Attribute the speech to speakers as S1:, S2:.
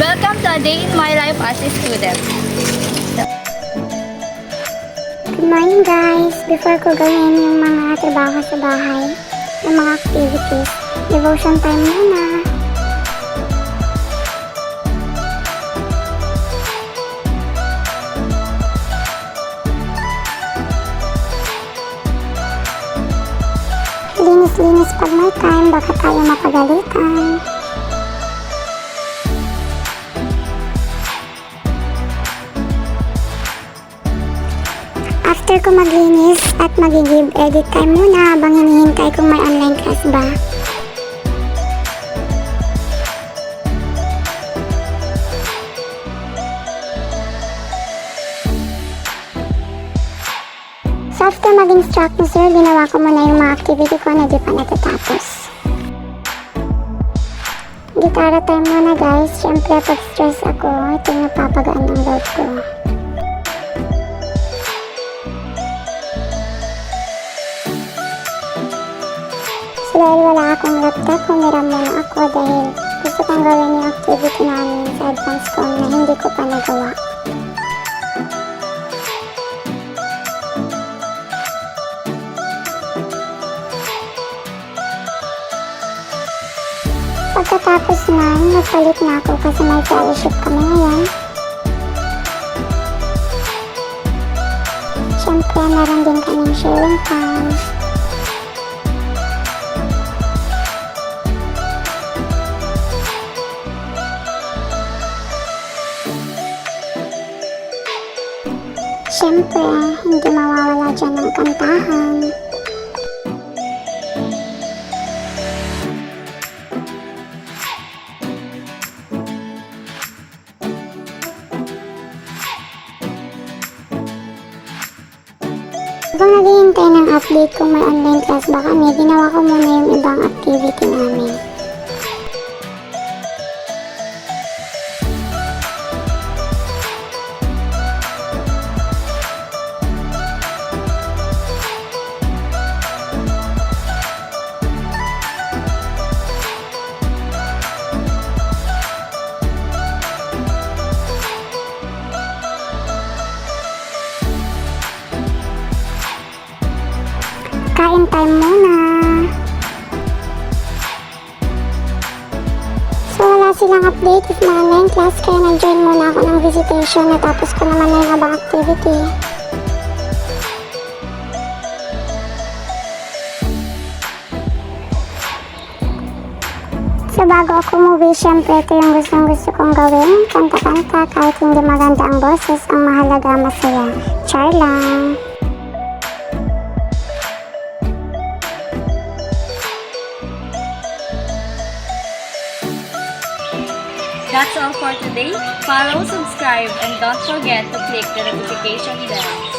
S1: Welcome to a day in my life as a student.
S2: Good morning guys! Before ko gawin yung mga trabaho sa bahay, yung mga activities, devotion time muna. Linis-linis pag may time, baka tayo mapagalitan. After ko maglinis at mag-give edit time muna habang hinihintay kung may online class ba. So after mag-instruct ni sir, ginawa ko muna yung mga activity ko na di pa natatapos. Gitara time muna guys, syempre pag stress ako, ito yung napapagaan ng load ko. So dahil wala akong laptop, humiram muna ako dahil gusto kong gawin yung activity namin sa advance ko na hindi ko pa nagawa. Pagkatapos na, nagpalit na ako kasi may fellowship kami ngayon. Siyempre, meron din kaming sharing time. Siyempre, hindi mawawala dyan ng kantahan. Habang naghihintay ng update kung may online class ba kami, ginawa ko muna yung ibang activity namin. Kain time muna. So wala silang update with mga online class kaya nag-join muna ako ng visitation natapos ko naman na yung abang activity. So bago ako umuwi, syempre ito yung gusto kong gawin. Kanta-kanta kahit hindi maganda ang boses, ang mahalaga masaya. Char lang.
S1: That's all for today. Follow, subscribe, and don't forget to click the notification bell.